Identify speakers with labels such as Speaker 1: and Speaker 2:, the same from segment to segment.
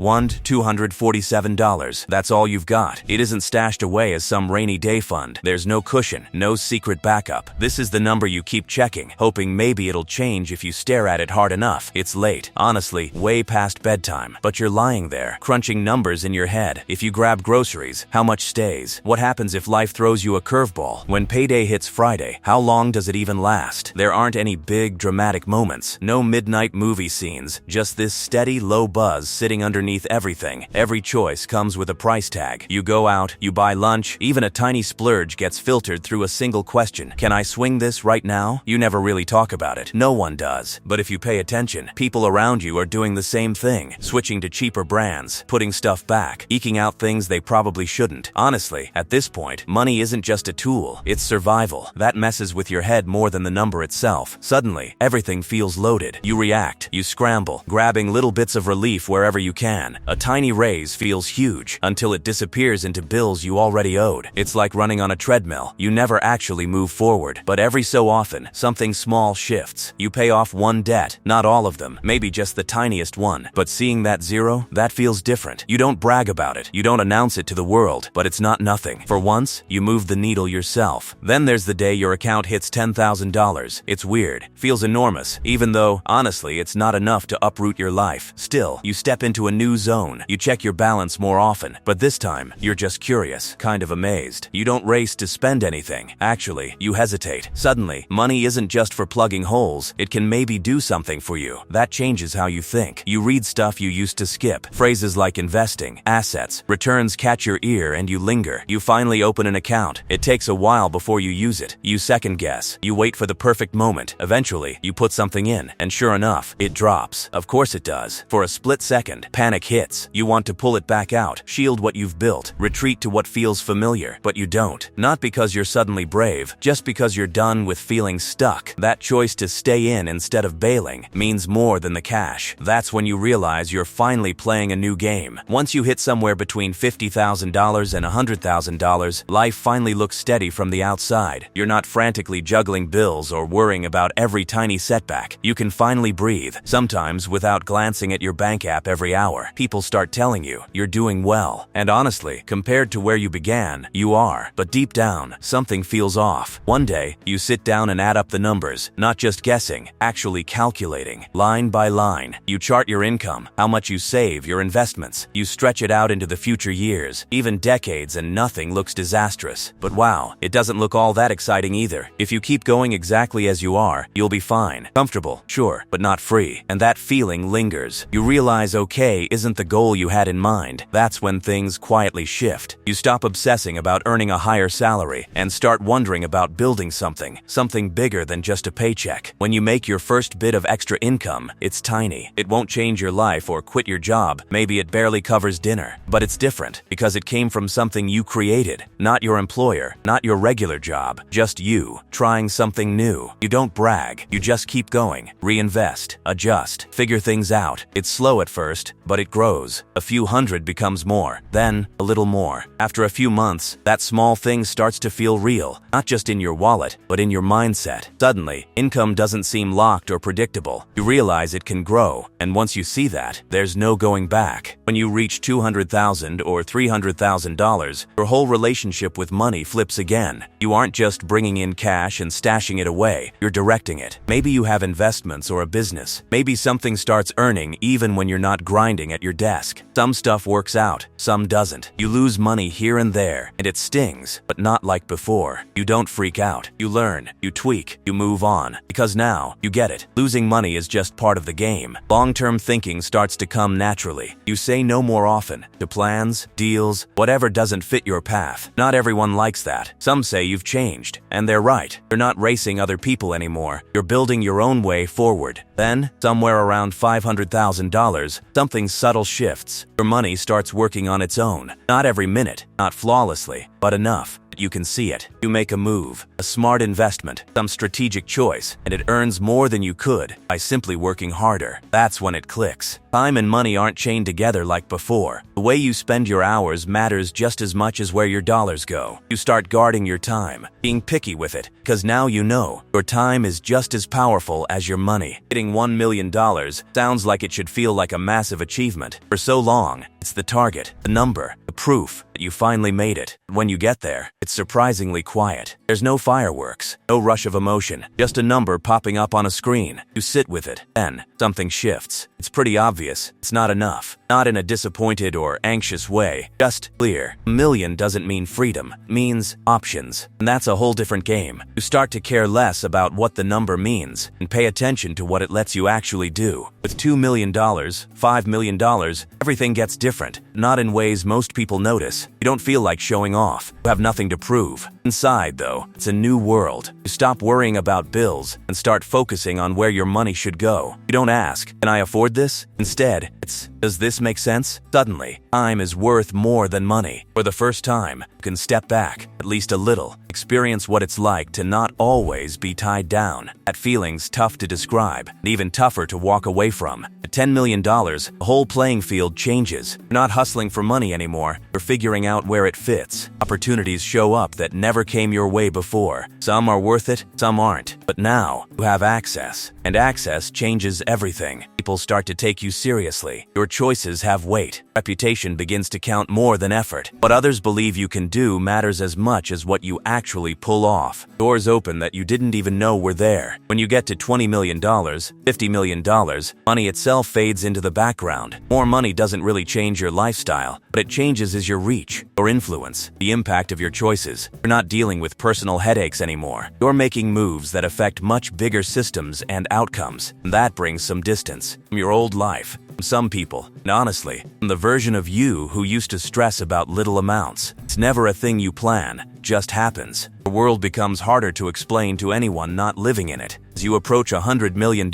Speaker 1: $247. That's all you've got. It isn't stashed away as some rainy day fund. There's no cushion, no secret backup. This is the number you keep checking, hoping maybe it'll change if you stare at it hard enough. It's late, honestly, way past bedtime, but you're lying there, crunching numbers in your head. If you grab groceries, how much stays? What happens if life throws you a curveball? When payday hits Friday, how long does it even last? There aren't any big, dramatic moments, no midnight movie scenes, just this steady, low buzz sitting underneath everything. Every choice comes with a price tag. You go out, you buy lunch, even a tiny splurge gets filtered through a single question. Can I swing this right now? You never really talk about it. No one does. But if you pay attention, people around you are doing the same thing, switching to cheaper brands, putting stuff back, eking out things they probably shouldn't. Honestly, at this point, money isn't just a tool, it's survival. That messes with your head more than the number itself. Suddenly, everything feels loaded. You react, you scramble, grabbing little bits of relief wherever you can. A tiny raise feels huge until it disappears into bills you already owed. It's like running on a treadmill. You never actually move forward, but every so often, something small shifts. You pay off one debt, not all of them, maybe just the tiniest one. But seeing that zero, that feels different. You don't brag about it. You don't announce it to the world, but it's not nothing. For once, you move the needle yourself. Then there's the day your account hits $10,000. It's weird, feels enormous, even though, honestly, it's not enough to uproot your life. Still, you step into a new zone. You check your balance more often, but this time, you're just curious, kind of amazed. You don't race to spend anything. Actually, you hesitate. Suddenly, money isn't just for plugging holes. It can maybe do something for you. That changes how you think. You read stuff you used to skip. Phrases like investing, assets, returns catch your ear and you linger. You finally open an account. It takes a while before you use it. You second guess. You wait for the perfect moment. Eventually, you put something in, and sure enough, it drops. Of course it does. For a split second, panic hits. You want to pull it back out, shield what you've built, retreat to what feels familiar, but you don't. Not because you're suddenly brave, just because you're done with feeling stuck. That choice to stay in instead of bailing means more than the cash. That's when you realize you're finally playing a new game. Once you hit somewhere between $50,000 and $100,000, life finally looks steady from the outside. You're not frantically juggling bills or worrying about every tiny setback. You can finally breathe, sometimes without glancing at your bank app every hour. People start telling you you're doing well. And honestly, compared to where you began, you are. But deep down, something feels off. One day, you sit down and add up the numbers, not just guessing, actually calculating. Line by line, you chart your income, how much you save, your investments. You stretch it out into the future years, even decades, and nothing looks disastrous. But wow, it doesn't look all that exciting either. If you keep going exactly as you are, you'll be fine. Comfortable, sure, but not free. And that feeling lingers. You realize okay isn't the goal you had in mind. That's when things quietly shift. You stop obsessing about earning a higher salary and start wondering about building something bigger than just a paycheck. When you make your first bit of extra income, it's tiny. It won't change your life or quit your job. Maybe it barely covers dinner. But it's different because it came from something you created, not your employer, not your regular job, just you, trying something new. You don't brag. You just keep going, reinvest, adjust, figure things out. It's slow at first, but it grows. A few hundred becomes more, then a little more. After a few months, that small thing starts to feel real, not just in your wallet, but in your mindset. Suddenly, income doesn't seem locked or predictable. You realize it can grow, and once you see that, there's no going back. When you reach $200,000 or $300,000, your whole relationship with money flips again. You aren't just bringing in cash and stashing it away, you're directing it. Maybe you have investments or a business. Maybe something starts earning even when you're not grinding at your desk. Some stuff works out, some doesn't. You lose money here and there, and it stings, but not like before. You don't freak out. You learn, you tweak, you move on. Because now, you get it. Losing money is just part of the game. Long-term thinking starts to come naturally. You say no more often to plans, deals, whatever doesn't fit your path. Not everyone likes that. Some say you've changed, and they're right. You're not racing other people anymore. You're building your own way forward. Then, somewhere around $500,000, something subtle shifts. Your money starts working on its own. Not every minute, not flawlessly, but enough. You can see it. You make a move, a smart investment, some strategic choice, and it earns more than you could by simply working harder. That's when it clicks. Time and money aren't chained together like before. The way you spend your hours matters just as much as where your dollars go. You start guarding your time, being picky with it, because now you know your time is just as powerful as your money. Hitting $1 million sounds like it should feel like a massive achievement. For so long, it's the target, the number, the proof that you finally made it. When you get there, it's surprisingly quiet. There's no fireworks, no rush of emotion, just a number popping up on a screen. You sit with it. Then, something shifts. It's pretty obvious. It's not enough. Not in a disappointed or anxious way. Just clear. $1 million doesn't mean freedom. It means options. And that's a whole different game. You start to care less about what the number means and pay attention to what it lets you actually do. With $2 million, $5 million, everything gets different. Not in ways most people notice. You don't feel like showing off. You have nothing to prove. Inside, though, it's a new world. You stop worrying about bills and start focusing on where your money should go. You don't ask, can I afford this? Instead, it's, does this make sense? Suddenly, time is worth more than money. For the first time, you can step back, at least a little, experience what it's like to not always be tied down. That feeling's tough to describe, and even tougher to walk away from. At $10 million, the whole playing field changes. You're not hustling for money anymore. You're figuring out where it fits. Opportunities show up that never came your way before. Some are worth it, some aren't. But now, you have access. And access changes everything. People start to take you seriously. Your choices have weight. Reputation begins to count more than effort. What others believe you can do matters as much as what you actually pull off. Doors open that you didn't even know were there. When you get to $20 million, $50 million, money itself fades into the background. More money doesn't really change your lifestyle. What it changes is your reach, your influence, the impact of your choices. You're not dealing with personal headaches anymore. You're making moves that affect much bigger systems and outcomes. And that brings some distance from your old life, from some people, and honestly, from the version of you who used to stress about little amounts. It's never a thing you plan, it just happens. The world becomes harder to explain to anyone not living in it. As you approach $100 million,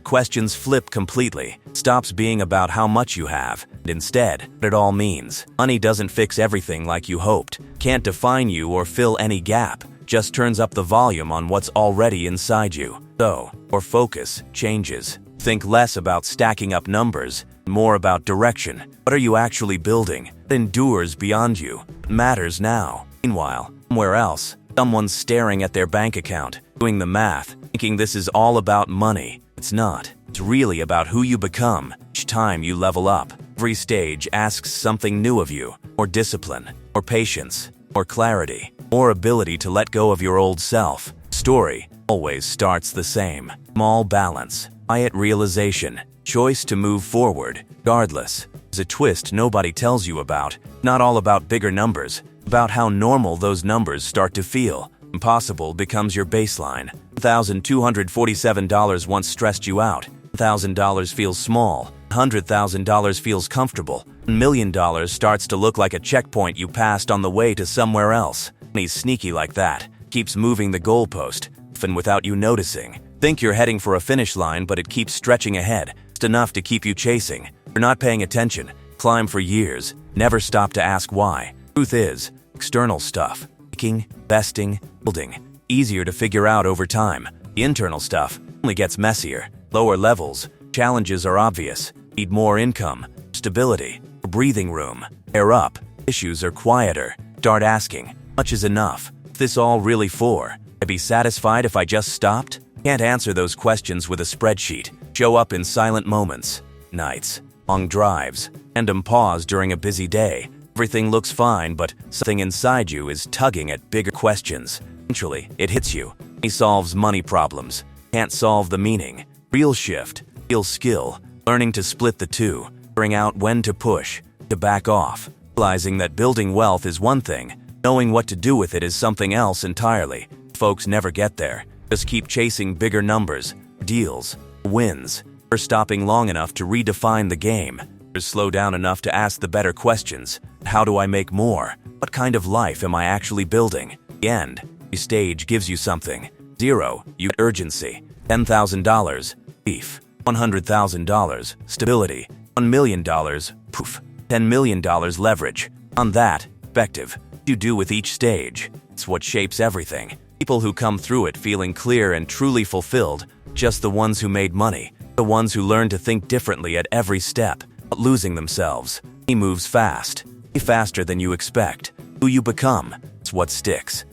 Speaker 1: questions flip completely. It stops being about how much you have, and instead, what it all means. Money doesn't fix everything like you hoped, can't define you or fill any gap, just turns up the volume on what's already inside you. So, your focus changes. Think less about stacking up numbers, more about direction. What are you actually building? What endures beyond you? What matters now? Meanwhile, somewhere else, someone's staring at their bank account, doing the math, thinking this is all about money. It's not. It's really about who you become each time you level up. Every stage asks something new of you. More discipline, more patience, more clarity, more ability to let go of your old self. Story always starts the same. Small balance, quiet realization, choice to move forward, regardless. There's a twist nobody tells you about. Not all about bigger numbers, about how normal those numbers start to feel. Impossible becomes your baseline. $1,247 once stressed you out. $1,000 feels small. $100,000 feels comfortable. $1 million starts to look like a checkpoint you passed on the way to somewhere else. Money's sneaky like that. Keeps moving the goalpost, often without you noticing. Think you're heading for a finish line, but it keeps stretching ahead. Just enough to keep you chasing. You're not paying attention. Climb for years. Never stop to ask why. Truth is, external stuff, making, investing, building, easier to figure out over time. The internal stuff only gets messier. Lower levels, challenges are obvious. Need more income, stability, breathing room. Air up, issues are quieter. Start asking, much is enough? What's this all really for? I'd be satisfied if I just stopped? Can't answer those questions with a spreadsheet. Show up in silent moments, nights, long drives, random pause during a busy day. Everything looks fine, but something inside you is tugging at bigger questions. Eventually, it hits you. He solves money problems. Can't solve the meaning. Real shift, real skill, learning to split the two, figuring out when to push, to back off, realizing that building wealth is one thing, knowing what to do with it is something else entirely. Folks never get there. Just keep chasing bigger numbers, deals, wins, or stopping long enough to redefine the game. Or slow down enough to ask the better questions. How do I make more? What kind of life am I actually building? The end. The stage gives you something. 0, you get urgency. $10,000, beef. $100,000, stability. $1 million, poof. $10 million leverage. On that, perspective. What you do with each stage. It's what shapes everything. People who come through it feeling clear and truly fulfilled, just the ones who made money, the ones who learned to think differently at every step. losing themselves. He moves fast, faster than you expect. Who you become, it's what sticks.